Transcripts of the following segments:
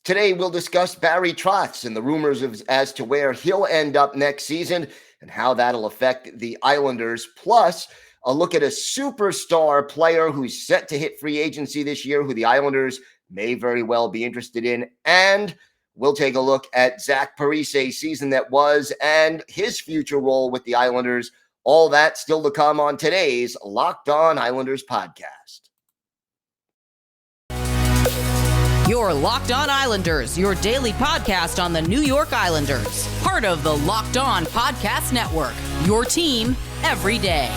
Today, we'll discuss Barry Trotz and the rumors as to where he'll end up next season and how that'll affect the Islanders. Plus, a look at a superstar player who's set to hit free agency this year, who the Islanders may very well be interested in. And we'll take a look at Zach Parise season that was and his future role with the Islanders. All that still to come on today's Locked On Islanders podcast. Your Locked On Islanders, your daily podcast on the New York Islanders. Part of the Locked On Podcast Network, your team every day.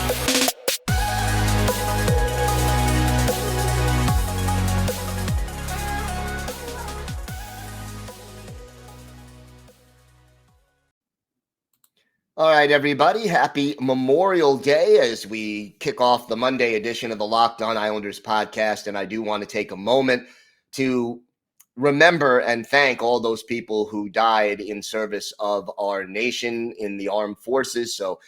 All right, everybody. Happy Memorial Day as we kick off the Monday edition of the Locked On Islanders podcast. And I do want to take a moment to remember and thank all those people who died in service of our nation in the armed forces. So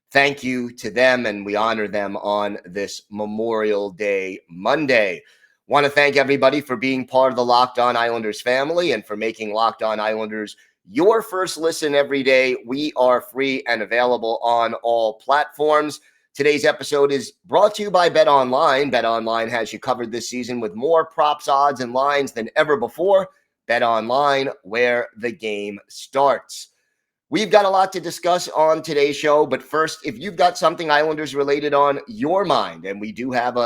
thank you to them, and we honor them on this Memorial Day Monday. Want to thank everybody for being part of the Locked On Islanders family and for making Locked On Islanders your first listen every day. We are free and available on all platforms. Today's episode is brought to you by BetOnline. BetOnline has you covered this season with more props, odds, and lines than ever before. BetOnline, where the game starts. We've got a lot to discuss on today's show, but first, if you've got something Islanders related on your mind, and we do have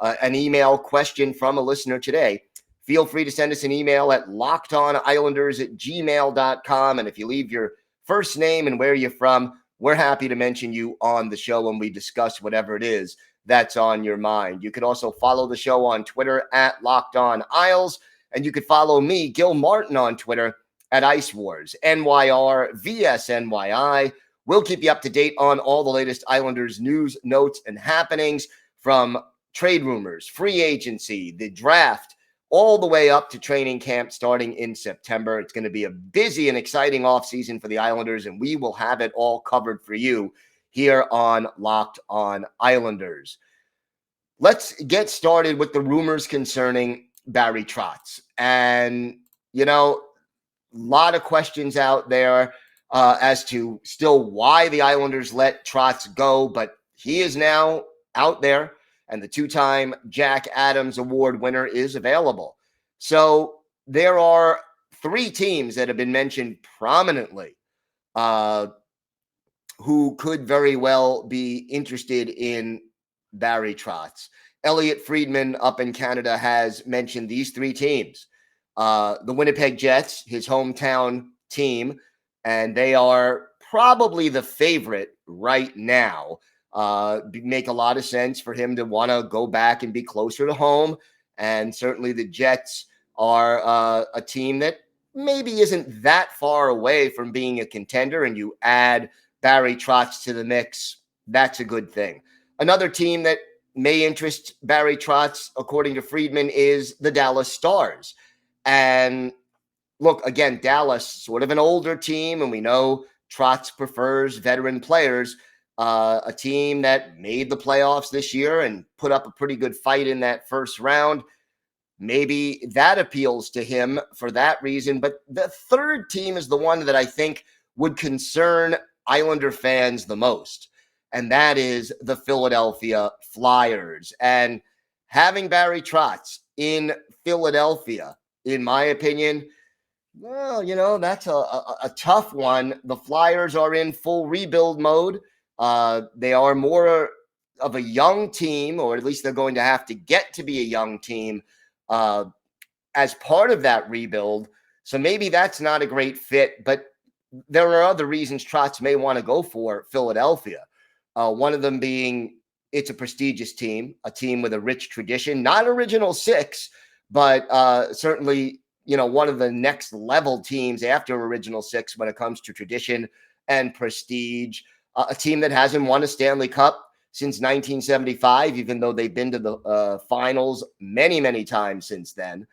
an email question from a listener today, feel free to send us an email at lockedonislanders@gmail.com. And if you leave your first name and where you're from, we're happy to mention you on the show when we discuss whatever it is that's on your mind. You could also follow the show on Twitter at Locked On Isles, and you could follow me, Gil Martin, on Twitter at Ice Wars, NYRVSNYI. We'll keep you up to date on all the latest Islanders news, notes, and happenings, from trade rumors, free agency, the draft, all the way up to training camp starting in September. It's going to be a busy and exciting offseason for the Islanders, and we will have it all covered for you here on Locked On Islanders. Let's get started with the rumors concerning Barry Trotz. And, you know, a lot of questions out there as to still why the Islanders let Trotz go, but he is now out there, and the two-time Jack Adams Award winner is available. So there are three teams that have been mentioned prominently who could very well be interested in Barry Trotz. Elliot Friedman up in Canada has mentioned these three teams. The Winnipeg Jets, his hometown team, and they are probably the favorite right now. Make a lot of sense for him to want to go back and be closer to home. And certainly the Jets are a team that maybe isn't that far away from being a contender, and you add Barry Trotz to the mix, that's a good thing. Another team that may interest Barry Trotz, according to Friedman, is the Dallas Stars. And look, again, Dallas, sort of an older team, and we know Trotz prefers veteran players. A team that made the playoffs this year and put up a pretty good fight in that first round. Maybe that appeals to him for that reason. But the third team is the one that I think would concern Islander fans the most, and that is the Philadelphia Flyers. And having Barry Trotz in Philadelphia, in my opinion, well, you know, that's a tough one. The Flyers are in full rebuild mode. They are more of a young team, or at least they're going to have to get to be a young team as part of that rebuild. So maybe that's not a great fit, but there are other reasons Trotz may want to go for Philadelphia. One of them being it's a prestigious team, a team with a rich tradition, not Original Six, but certainly, you know, one of the next level teams after Original Six when it comes to tradition and prestige. A team that hasn't won a Stanley Cup since 1975, even though they've been to the finals many, many times since then.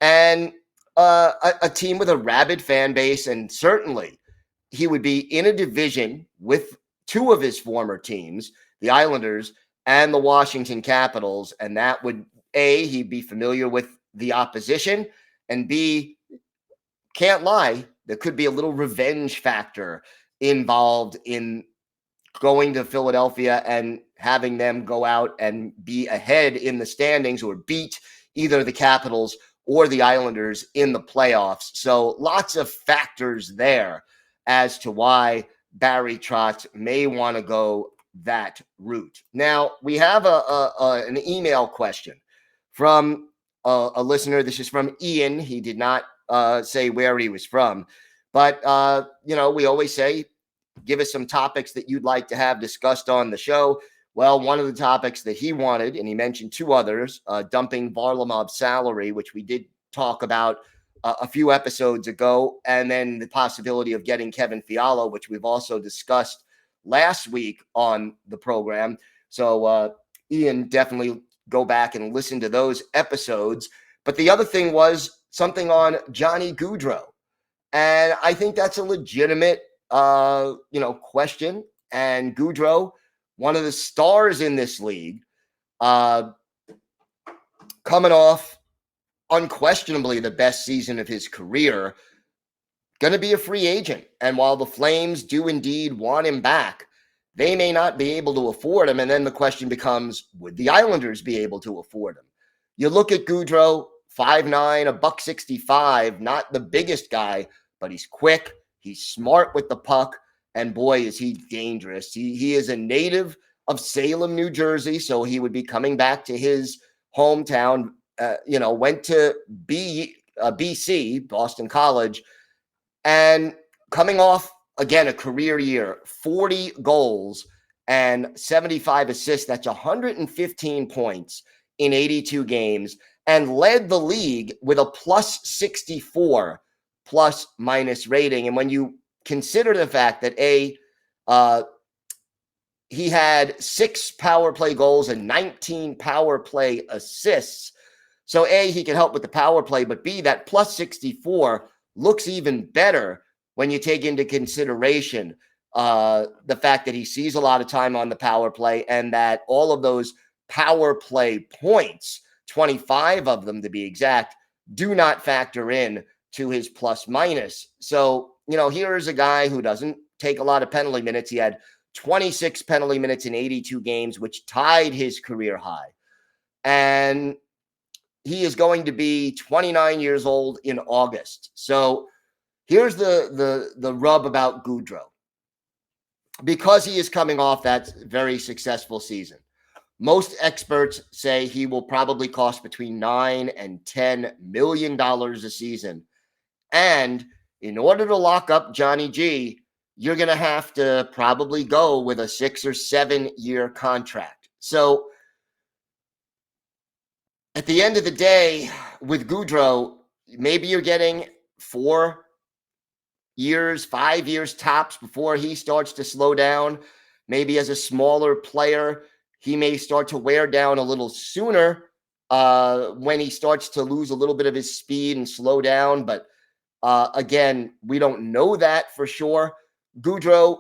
And a team with a rabid fan base, and certainly he would be in a division with two of his former teams, the Islanders and the Washington Capitals, and that would, A, he'd be familiar with the opposition, and B, can't lie, there could be a little revenge factor involved in going to Philadelphia and having them go out and be ahead in the standings or beat either the Capitals or the Islanders in the playoffs. So lots of factors there as to why Barry Trotz may want to go that route. Now, we have an email question from a listener. This is from Ian. He did not say where he was from. But, we always say, give us some topics that you'd like to have discussed on the show. Well, one of the topics that he wanted, and he mentioned two others, dumping Varlamov's salary, which we did talk about a few episodes ago, and then the possibility of getting Kevin Fiala, which we've also discussed last week on the program. So, Ian, definitely go back and listen to those episodes. But the other thing was something on Johnny Gaudreau. And I think that's a legitimate question. And Gaudreau, one of the stars in this league, coming off unquestionably the best season of his career, going to be a free agent. And while the Flames do indeed want him back, they may not be able to afford him. And then the question becomes, would the Islanders be able to afford him? You look at Gaudreau, 5'9", $165, not the biggest guy, but he's quick. He's smart with the puck, and boy, is he dangerous. He is a native of Salem, New Jersey, so he would be coming back to his hometown. Went to BC, Boston College, and coming off, again, a career year, 40 goals and 75 assists. That's 115 points in 82 games, and led the league with a plus 64 plus minus rating. And when you consider the fact that he had 6 power play goals and 19 power play assists. So he can help with the power play, but B, that plus 64 looks even better when you take into consideration the fact that he sees a lot of time on the power play, and that all of those power play points, 25 of them to be exact, do not factor in to his plus minus. So, here's a guy who doesn't take a lot of penalty minutes. He had 26 penalty minutes in 82 games, which tied his career high. And he is going to be 29 years old in August. So here's the rub about Gaudreau. Because he is coming off that very successful season, most experts say he will probably cost between $9 and $10 million a season. And in order to lock up Johnny G, you're going to have to probably go with a 6 or 7 year contract. So at the end of the day, with Gaudreau, maybe you're getting 4 years, 5 years tops before he starts to slow down. Maybe as a smaller player, he may start to wear down a little sooner when he starts to lose a little bit of his speed and slow down. But again, we don't know that for sure. Gaudreau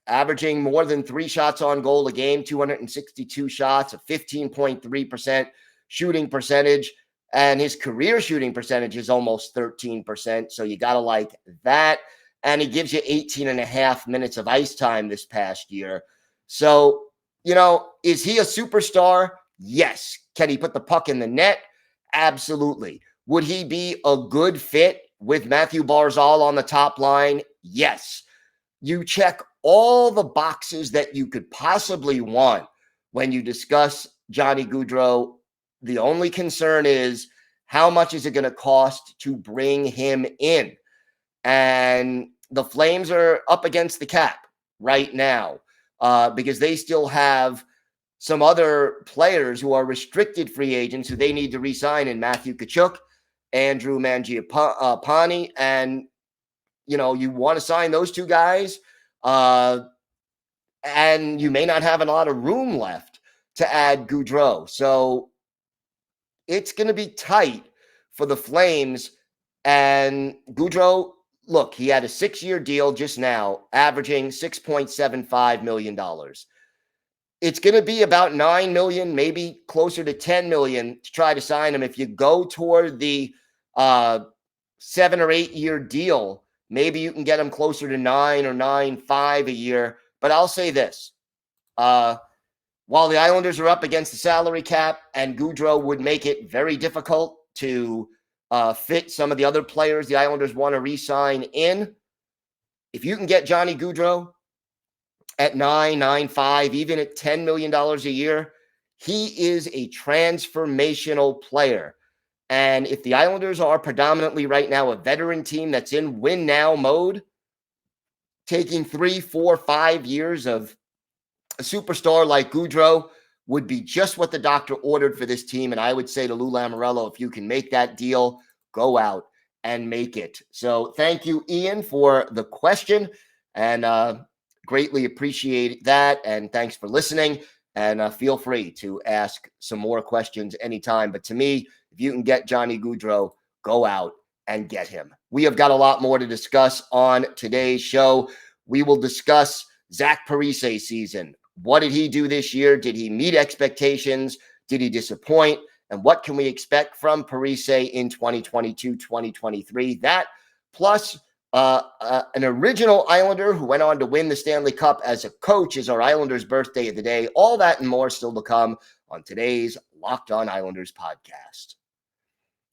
averaging more than 3 shots on goal a game, 262 shots, a 15.3% shooting percentage, and his career shooting percentage is almost 13%. So you got to like that. And he gives you 18 and a half minutes of ice time this past year. So, is he a superstar? Yes. Can he put the puck in the net? Absolutely. Would he be a good fit with Matthew Barzal on the top line? Yes. You check all the boxes that you could possibly want when you discuss Johnny Gaudreau. The only concern is, how much is it going to cost to bring him in? And the Flames are up against the cap right now because they still have some other players who are restricted free agents who they need to re-sign in Matthew Tkachuk, Andrew Mangiapane, and you want to sign those 2 guys, and you may not have a lot of room left to add Gaudreau. So it's going to be tight for the Flames. And Gaudreau, look, he had a 6-year deal just now, averaging $6.75 million. It's going to be about $9 million, maybe closer to $10 million to try to sign him if you go toward the 7 or 8 year deal. Maybe you can get him closer to 9 or 9.5 a year. But I'll say this. While the Islanders are up against the salary cap and Gaudreau would make it very difficult to fit some of the other players the Islanders want to re-sign in, if you can get Johnny Gaudreau at 9.5, even at $10 million a year, he is a transformational player. And if the Islanders are predominantly right now a veteran team that's in win now mode, taking 3, 4, 5 years of a superstar like Gaudreau would be just what the doctor ordered for this team. And I would say to Lou Lamoriello, if you can make that deal, go out and make it. So thank you, Ian, for the question. And greatly appreciate that. And thanks for listening. And feel free to ask some more questions anytime. But to me, if you can get Johnny Gaudreau, go out and get him. We have got a lot more to discuss on today's show. We will discuss Zach Parise season. What did he do this year? Did he meet expectations? Did he disappoint? And what can we expect from Parise in 2022-2023? That plus an original Islander who went on to win the Stanley Cup as a coach is our Islanders birthday of the day. All that and more still to come on today's Locked On Islanders podcast.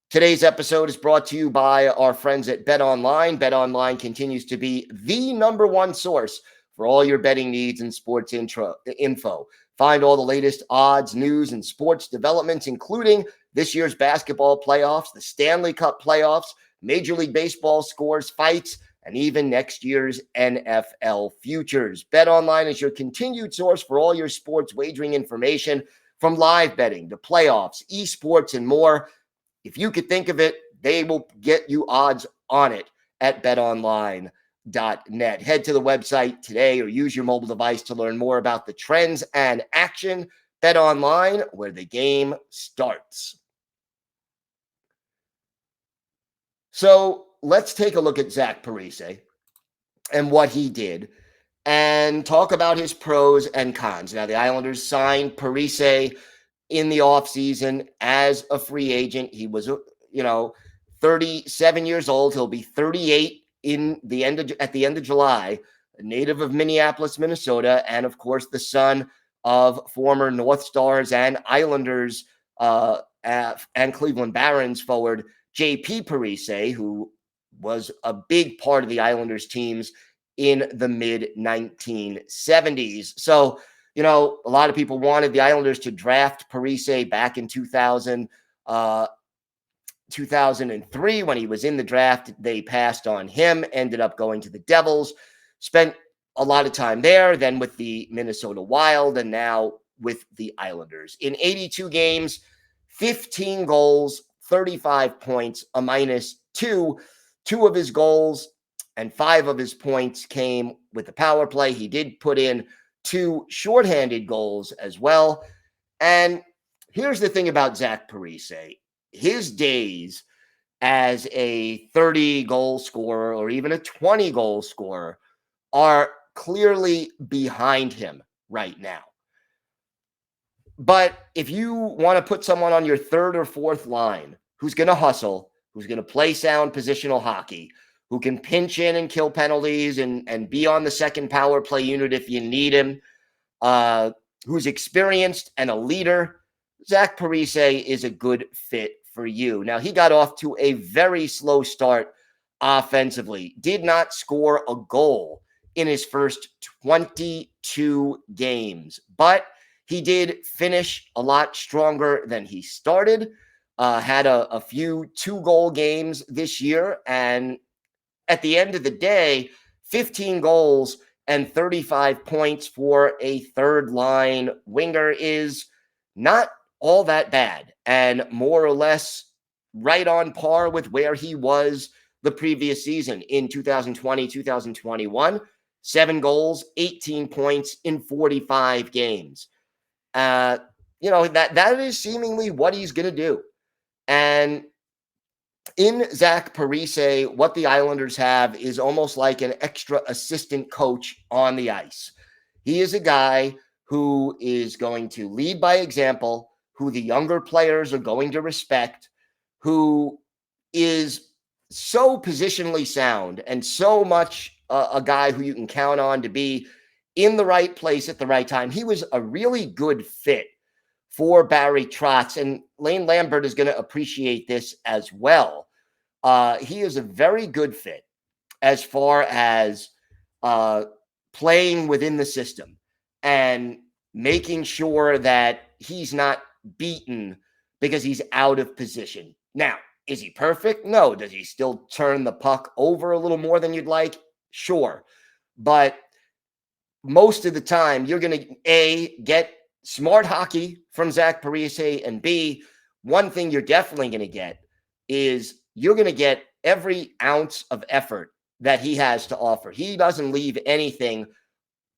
Today's episode is brought to you by our friends at BetOnline. BetOnline continues to be the number one source for all your betting needs and sports info. Find all the latest odds, news, and sports developments, including this year's basketball playoffs, the Stanley Cup playoffs, Major League Baseball scores, fights, and even next year's NFL futures. BetOnline is your continued source for all your sports wagering information, from live betting to playoffs, esports, and more. If you could think of it, they will get you odds on it at betonline.net. Head to the website today or use your mobile device to learn more about the trends and action. BetOnline, where the game starts. So let's take a look at Zach Parise and what he did and talk about his pros and cons. Now, the Islanders signed Parise in the offseason as a free agent. He was, 37 years old. He'll be 38 at the end of July, a native of Minneapolis, Minnesota, and of course the son of former North Stars and Islanders and Cleveland Barons forward J.P. Parise, who was a big part of the Islanders teams in the mid-1970s. So, a lot of people wanted the Islanders to draft Parise back in 2003 when he was in the draft. They passed on him, ended up going to the Devils, spent a lot of time there, then with the Minnesota Wild, and now with the Islanders. In 82 games, 15 goals, 35 points, a -2. 2 of his goals and 5 of his points came with the power play. He did put in 2 shorthanded goals as well. And here's the thing about Zach Parise. His days as a 30-goal scorer or even a 20-goal scorer are clearly behind him right now. But if you want to put someone on your third or fourth line who's going to hustle, who's going to play sound positional hockey, who can pinch in and kill penalties and be on the second power play unit if you need him, who's experienced and a leader, Zach Parise is a good fit for you. Now, he got off to a very slow start offensively, did not score a goal in his first 22 games, but he did finish a lot stronger than he started, had a few 2-goal games this year, and at the end of the day, 15 goals and 35 points for a third-line winger is not all that bad, and more or less right on par with where he was the previous season in 2020-2021. 7 goals, 18 points in 45 games. That is seemingly what he's going to do. And in Zach Parise, what the Islanders have is almost like an extra assistant coach on the ice. He is a guy who is going to lead by example, who the younger players are going to respect, who is so positionally sound and so much a guy who you can count on to be in the right place at the right time. He was a really good fit for Barry Trotz, and Lane Lambert is going to appreciate this as well. He is a very good fit as far as playing within the system and making sure that he's not beaten because he's out of position. Now, is he perfect? No. Does he still turn the puck over a little more than you'd like? Sure. But most of the time, you're going to, A, get smart hockey from Zach Parise, and B, one thing you're definitely going to get is you're going to get every ounce of effort that he has to offer. He doesn't leave anything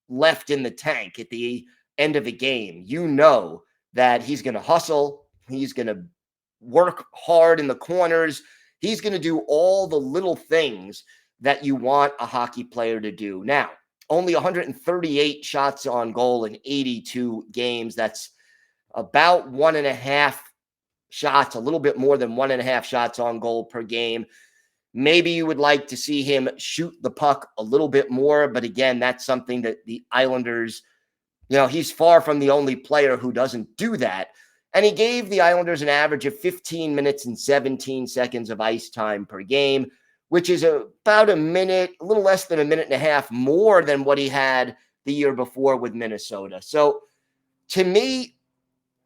left in the tank at the end of the game. You know that he's going to hustle. He's going to work hard in the corners. He's going to do all the little things that you want a hockey player to do. Now, only 138 shots on goal in 82 games. That's about 1.5 shots, a little bit more than 1.5 shots on goal per game. Maybe you would like to see him shoot the puck a little bit more, but again, that's something that the Islanders, he's far from the only player who doesn't do that. And he gave the Islanders an average of 15 minutes and 17 seconds of ice time per game, which is about a little less than a minute and a half more than what he had the year before with Minnesota. So to me,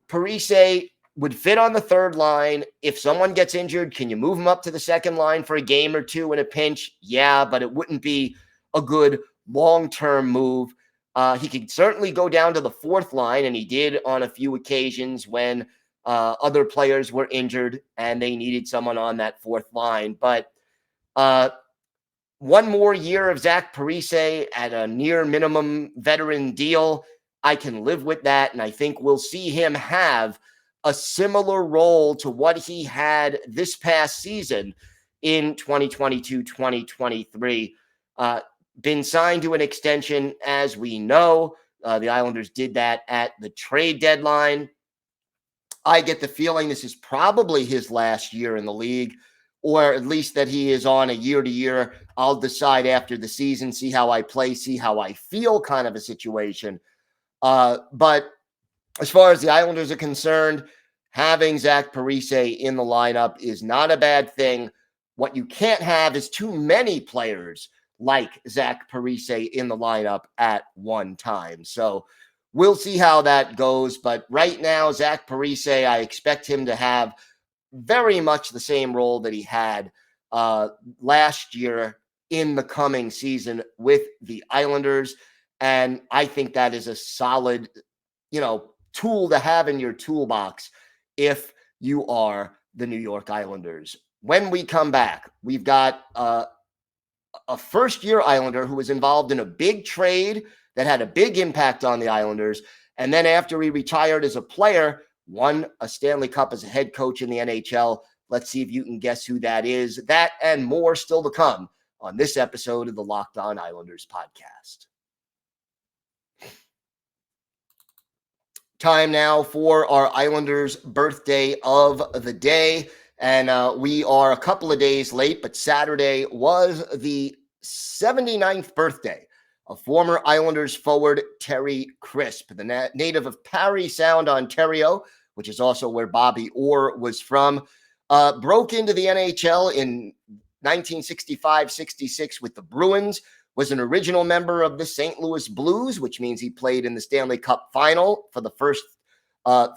Parise would fit on the third line. If someone gets injured, can you move him up to the second line for a game or two in a pinch? Yeah, but it wouldn't be a good long-term move. He could certainly go down to the fourth line, and he did on a few occasions when other players were injured and they needed someone on that fourth line. But one more year of Zach Parise at a near minimum veteran deal, I can live with that, and I think we'll see him have a similar role to what he had this past season in 2022-2023. Been signed to an extension, as we know. The Islanders did that at the trade deadline. I get the feeling this is probably his last year in the league, or at least that he is on a year-to-year, I'll decide after the season, see how I play, see how I feel kind of a situation. But as far as the Islanders are concerned, having Zach Parise in the lineup is not a bad thing. What you can't have is too many players like Zach Parise in the lineup at one time. So we'll see how that goes. But right now, Zach Parise, I expect him to have very much the same role that he had last year in the coming season with the Islanders. And I think that is a solid, tool to have in your toolbox if you are the New York Islanders. When we come back, we've got a first-year Islander who was involved in a big trade that had a big impact on the Islanders. And then after he retired as a player, won a Stanley Cup as a head coach in the NHL. Let's see if you can guess who that is. That and more still to come on this episode of the Locked On Islanders podcast. Time now for our Islanders birthday of the day. And we are a couple of days late, but Saturday was the 79th birthday of former Islanders forward Terry Crisp, the native of Parry Sound, Ontario, which is also where Bobby Orr was from. Broke into the NHL in 1965-66 with the Bruins, was an original member of the St. Louis Blues, which means he played in the Stanley Cup final for the first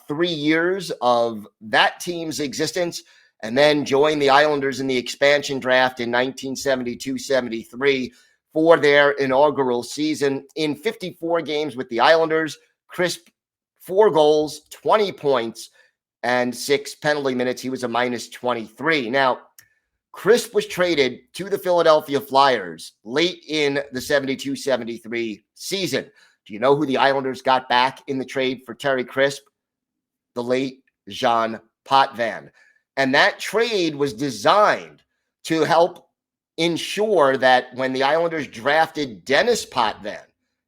3 years of that team's existence, and then joined the Islanders in the expansion draft in 1972-73 for their inaugural season. In 54 games with the Islanders, Crisp, 4 goals, 20 points, and 6 penalty minutes. He was a -23. Now, Crisp was traded to the Philadelphia Flyers late in the 72-73 season. Do you know who the Islanders got back in the trade for Terry Crisp? The late Jean Potvin. And that trade was designed to help ensure that when the Islanders drafted Dennis Potvin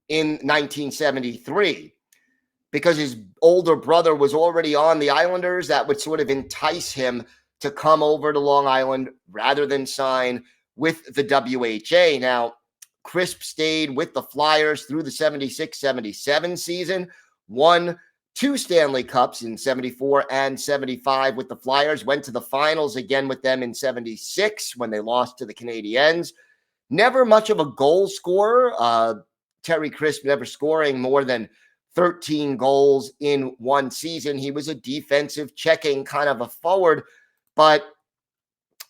in 1973, because his older brother was already on the Islanders, that would sort of entice him to come over to Long Island rather than sign with the WHA. Now, Crisp stayed with the Flyers through the 76-77 season, won 2 Stanley Cups in 74 and 75 with the Flyers, went to the finals again with them in 76 when they lost to the Canadiens. Never much of a goal scorer. Terry Crisp never scoring more than 13 goals in one season. He was a defensive checking kind of a forward, but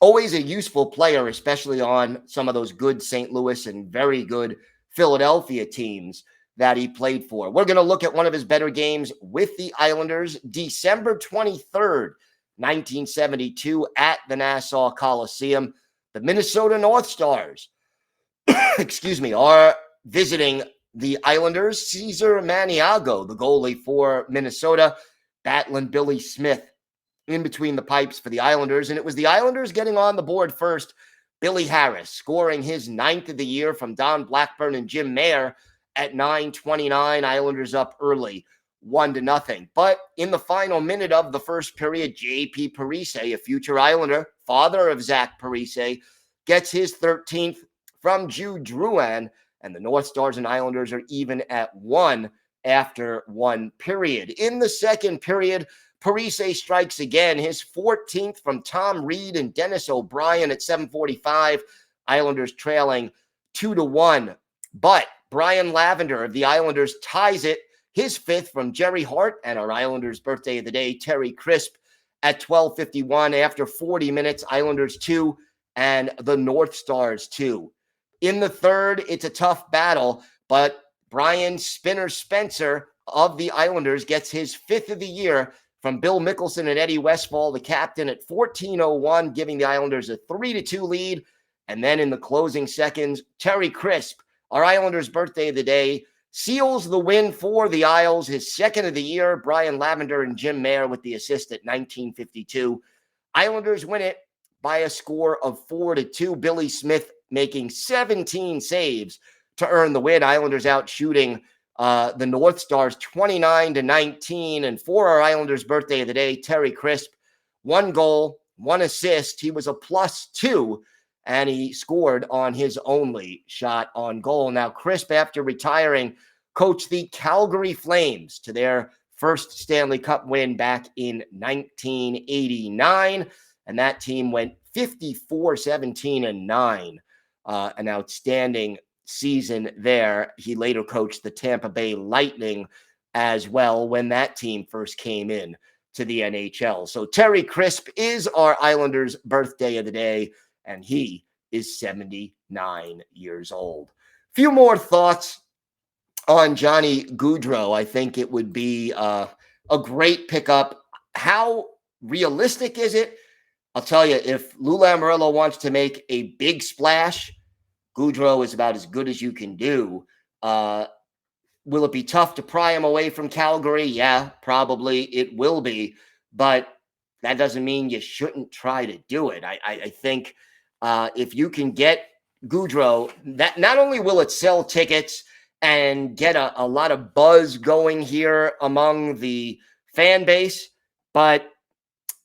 always a useful player, especially on some of those good St. Louis and very good Philadelphia teams that he played for. We're going to look at one of his better games with the Islanders, December 23rd, 1972 at the Nassau Coliseum. The Minnesota North Stars, are visiting the Islanders. Cesar Maniago, the goalie for Minnesota, battling Billy Smith in between the pipes for the Islanders. And it was the Islanders getting on the board first. Billy Harris scoring his 9th of the year from Don Blackburn and Jim Mayer at 9:29. Islanders up early, 1-0. But in the final minute of the first period, J.P. Parise, a future Islander, father of Zach Parise, gets his 13th from Jude Drouin, and the North Stars and Islanders are even at 1 after 1 period. In the second period, Parise strikes again, his 14th from Tom Reed and Dennis O'Brien at 7:45. Islanders trailing 2-1. But Brian Lavender of the Islanders ties it, his 5th from Jerry Hart, and our Islanders' birthday of the day, Terry Crisp, at 12:51. After 40 minutes, Islanders 2 and the North Stars 2. In the third, it's a tough battle, but Brian Spinner Spencer of the Islanders gets his 5th of the year from Bill Mickelson and Eddie Westfall, the captain, at 14:01, giving the Islanders a 3-2 lead. And then in the closing seconds, Terry Crisp, our Islanders' birthday of the day, seals the win for the Isles, his 2nd of the year. Brian Lavender and Jim Mayer with the assist at 19:52. Islanders win it by a score of 4-2. Billy Smith making 17 saves to earn the win. Islanders out shooting the North Stars 29-19. And for our Islanders' birthday of the day, Terry Crisp, 1 goal, 1 assist. He was a +2, and he scored on his only shot on goal. Now, Crisp, after retiring, coached the Calgary Flames to their first Stanley Cup win back in 1989. And that team went 54-17-9. An outstanding season there. He later coached the Tampa Bay Lightning as well when that team first came in to the NHL. So Terry Crisp is our Islanders' birthday of the day, and he is 79 years old. Few more thoughts on Johnny Gaudreau. I think it would be a great pickup. How realistic is it? I'll tell you, if Lou Lamoriello wants to make a big splash, Gaudreau is about as good as you can do. Will it be tough to pry him away from Calgary? Yeah, probably it will be, but that doesn't mean you shouldn't try to do it. I think if you can get Gaudreau, that not only will it sell tickets and get a lot of buzz going here among the fan base, but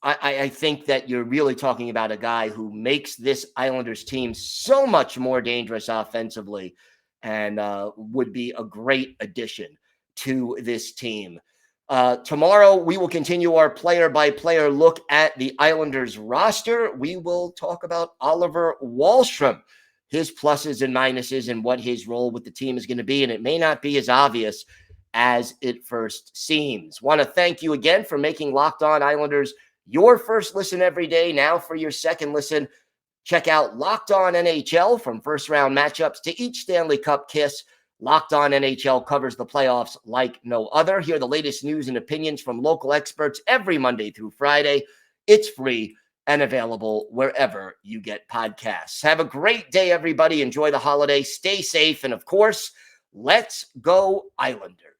I think that you're really talking about a guy who makes this Islanders team so much more dangerous offensively and would be a great addition to this team. Tomorrow, we will continue our player-by-player look at the Islanders roster. We will talk about Oliver Wahlstrom, his pluses and minuses, and what his role with the team is going to be. And it may not be as obvious as it first seems. Want to thank you again for making Locked On Islanders your first listen every day. Now for your second listen, check out Locked On NHL, from first-round matchups to each Stanley Cup kiss. Locked On NHL covers the playoffs like no other. Hear the latest news and opinions from local experts every Monday through Friday. It's free and available wherever you get podcasts. Have a great day, everybody. Enjoy the holiday. Stay safe. And, of course, let's go Islanders.